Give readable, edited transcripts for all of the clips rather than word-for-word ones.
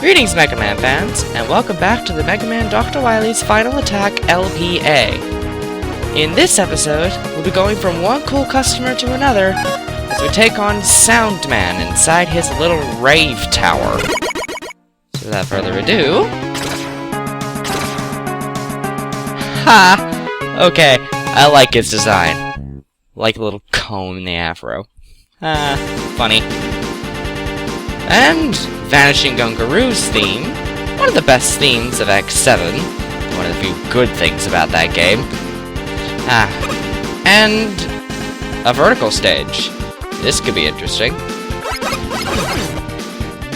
Greetings, Mega Man fans, and welcome back to the Mega Man Dr. Wily's Final Attack LPA. In this episode, we'll be going from one cool customer to another as we take on Soundman inside his little Rave tower. So without further ado... Ha! Okay, I like his design. Like a little comb in the afro. Funny. And Vanishing Gungaroos theme, one of the best themes of X7, one of the few good things about that game. And a vertical stage. This could be interesting.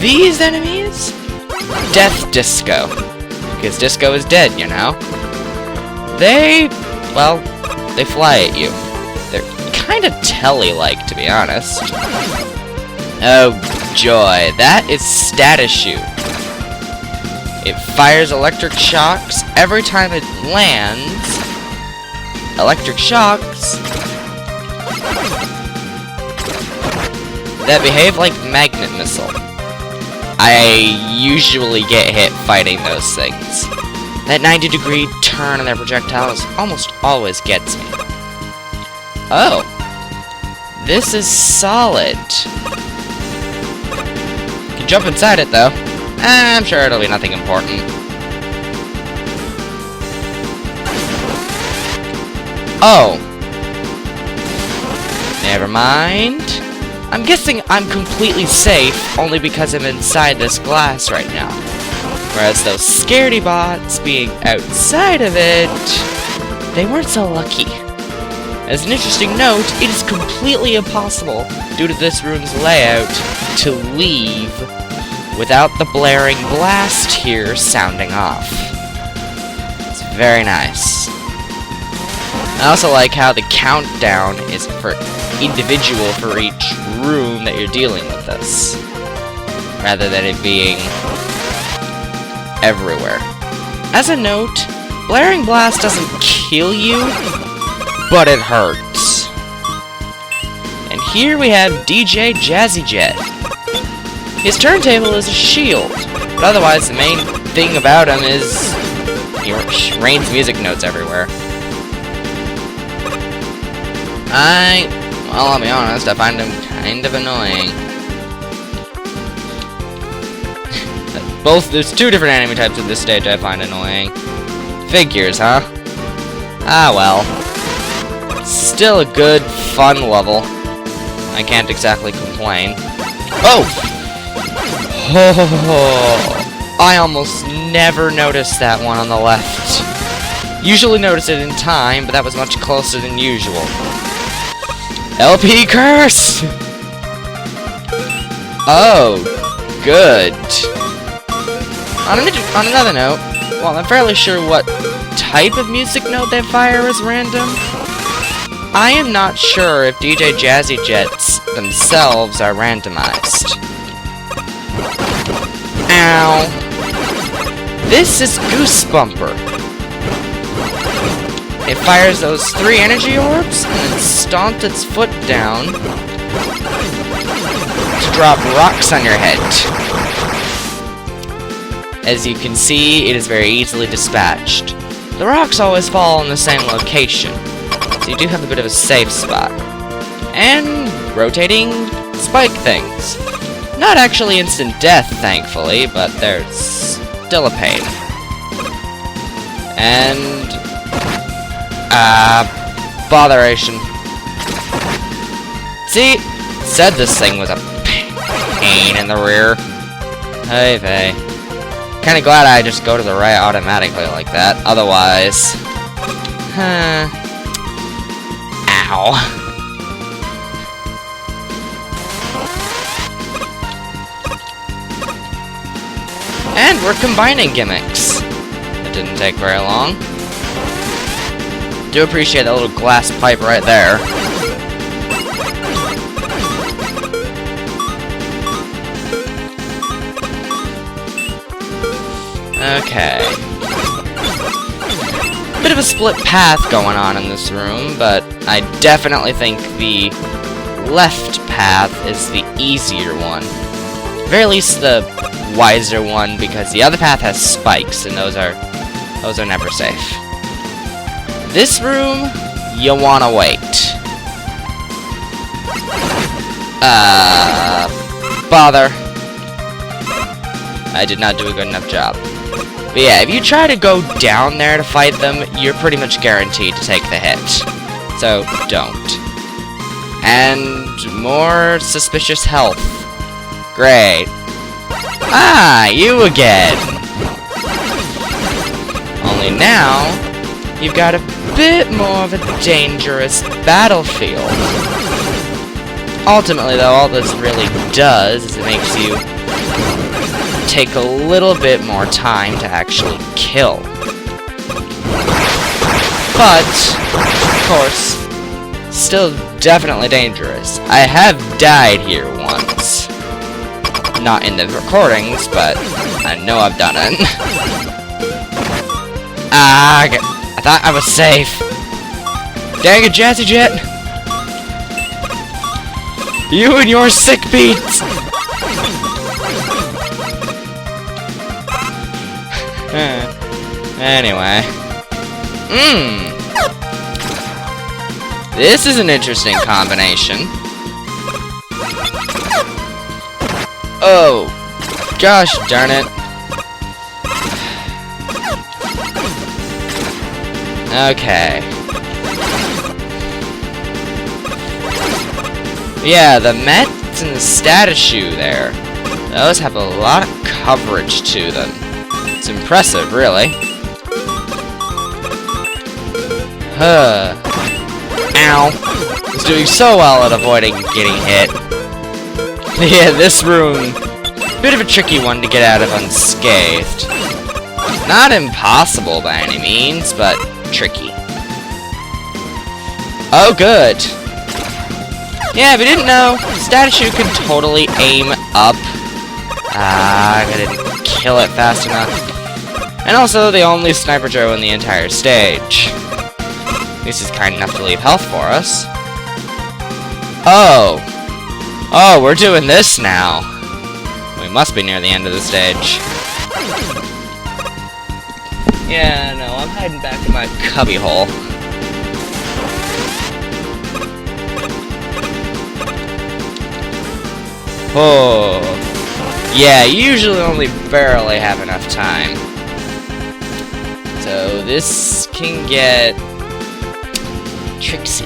These enemies? Death Disco. Because Disco is dead, you know. They fly at you. They're kinda telly-like, to be honest. Oh joy, that is Status Shoot. It fires electric shocks every time it lands. Electric shocks that behave like magnet missile. I usually get hit fighting those things. That 90-degree turn on their projectiles almost always gets me. Oh, this is solid. Jump inside it, though. I'm sure it'll be nothing important. Oh. Never mind. I'm guessing I'm completely safe only because I'm inside this glass right now. Whereas those scaredy bots being outside of it, they weren't so lucky. As an interesting note, it is completely impossible, due to this room's layout, to leave without the blaring blast here sounding off. It's very nice. I also like how the countdown is individual for each room that you're dealing with this, rather than it being everywhere. As a note, blaring blast doesn't kill you, but it hurts. And here we have DJ Jazzy Jet. His turntable is a shield, but otherwise the main thing about him is he rains music notes everywhere. I'll be honest, I find him kind of annoying. There's two different enemy types in this stage I find annoying. Figures, huh? Ah well. Still a good, fun level. I can't exactly complain. Oh! Oh! I almost never noticed that one on the left. Usually notice it in time, but that was much closer than usual. LP curse! Oh, good. On another note, while I'm fairly sure what type of music note they fire is random, I am not sure if DJ Jazzy Jets themselves are randomized. Ow. This is Goose Bumper. It fires those 3 energy orbs and then stomps its foot down to drop rocks on your head. As you can see, it is very easily dispatched. The rocks always fall in the same location, so you do have a bit of a safe spot. And rotating spike things. Not actually instant death, thankfully, but they're still a pain. And botheration. See? Said this thing was a pain in the rear. Hey, vey. Kinda glad I just go to the right automatically like that. Otherwise... Ow. And we're combining gimmicks. It didn't take very long. Do appreciate that little glass pipe right there. Okay. Bit of a split path going on in this room, but I definitely think the left path is the easier one. At the very least, the wiser one because the other path has spikes, and those are never safe. This room, you wanna wait. Bother. I did not do a good enough job. But yeah, if you try to go down there to fight them, you're pretty much guaranteed to take the hit. So, don't. And more suspicious health. Great. Ah, you again! Only now, you've got a bit more of a dangerous battlefield. Ultimately, though, all this really does is it makes you take a little bit more time to actually kill. But, of course, still definitely dangerous. I have died here once. Not in the recordings, but I know I've done it. I thought I was safe. Dang it, Jazzy Jet! You and your sick beats! Anyway. This is an interesting combination. Oh, gosh darn it. Okay. Yeah, the Mets and the status shoe there. Those have a lot of coverage to them. It's impressive, really. Ow. It's doing so well at avoiding getting hit. Yeah, this room, bit of a tricky one to get out of unscathed. Not impossible by any means, but tricky. Oh, good. Yeah, if you didn't know, status shoe can totally aim up. I didn't kill it fast enough. And also, the only Sniper Joe in the entire stage. This is kind enough to leave health for us. Oh. Oh, we're doing this now. We must be near the end of the stage. Yeah, no, I'm hiding back in my cubbyhole. Oh. Yeah, usually only barely have enough time. So this can get tricksy.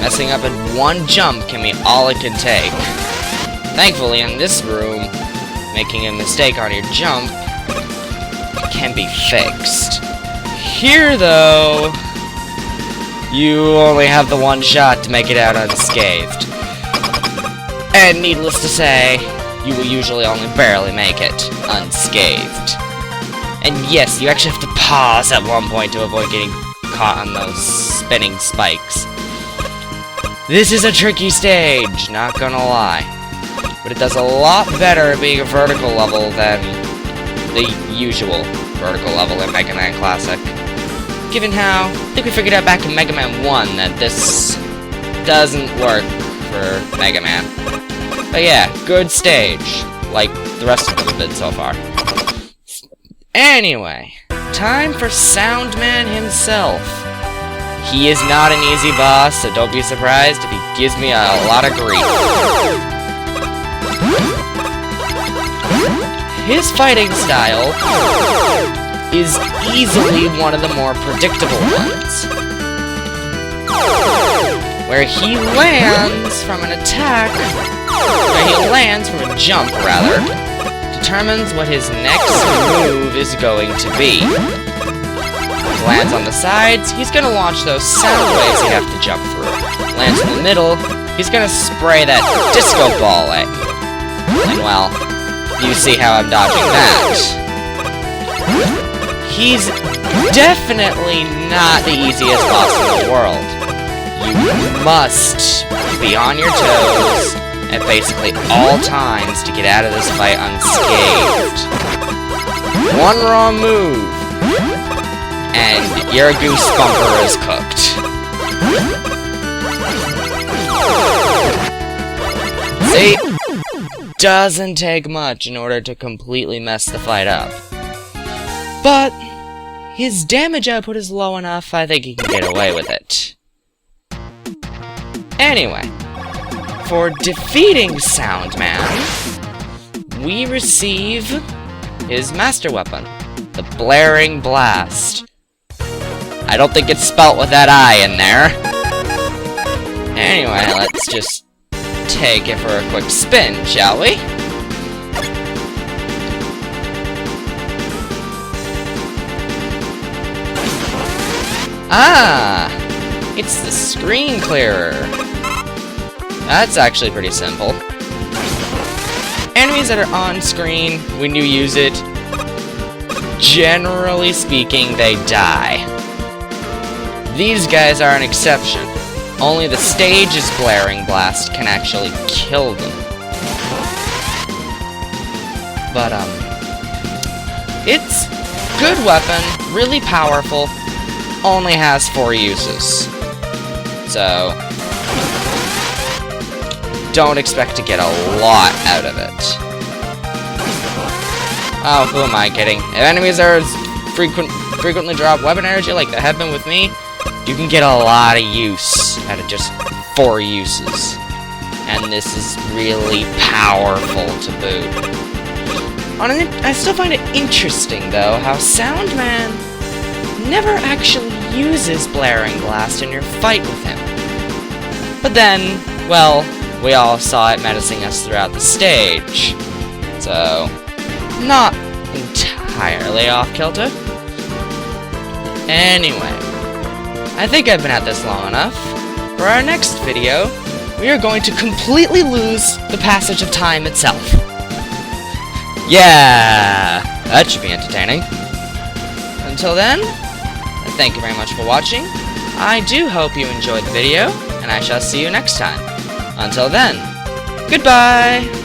Messing up at one jump can be all it can take. Thankfully, in this room, making a mistake on your jump can be fixed. Here, though, you only have the one shot to make it out unscathed. And needless to say, you will usually only barely make it unscathed. And yes, you actually have to pause at one point to avoid getting caught on those spinning spikes. This is a tricky stage, not gonna lie. But it does a lot better at being a vertical level than the usual vertical level in Mega Man Classic. Given how, I think we figured out back in Mega Man 1 that this doesn't work for Mega Man. But yeah, good stage, like the rest of them have been so far. Anyway, time for Soundman himself. He is not an easy boss, so don't be surprised if he gives me a lot of grief. His fighting style is easily one of the more predictable ones, where he lands from an attack, where he lands from a jump, rather, determines what his next move is going to be. If he lands on the sides, he's gonna launch those sound waves you have to jump through. Lands in the middle, he's gonna spray that disco ball at you. And well, you see how I'm dodging that. He's definitely not the easiest boss in the world. You must be on your toes at basically all times to get out of this fight unscathed. One wrong move, and your goose bumper is cooked. See? Doesn't take much in order to completely mess the fight up. But his damage output is low enough, I think he can get away with it. Anyway, for defeating Soundman, we receive his master weapon, the Blaring Blast. I don't think it's spelt with that I in there. Anyway, let's just take it for a quick spin, shall we? Ah! It's the screen clearer. That's actually pretty simple. Enemies that are on screen, when you use it, generally speaking, they die. These guys are an exception. Only the stage's Blaring Blast can actually kill them. But, it's good weapon, really powerful, only has 4 uses. So, don't expect to get a lot out of it. Oh, who am I kidding? If enemies are frequently drop weapon energy like they have been with me, you can get a lot of use out of just 4 uses. And this is really powerful to boot. I still find it interesting, though, how Soundman never actually uses Blaring Blast in your fight with him. But then, well, we all saw it menacing us throughout the stage. So, not entirely off-kilter. Anyway, I think I've been at this long enough. For our next video, we are going to completely lose the passage of time itself. Yeah, that should be entertaining. Until then, thank you very much for watching. I do hope you enjoyed the video, and I shall see you next time. Until then, goodbye!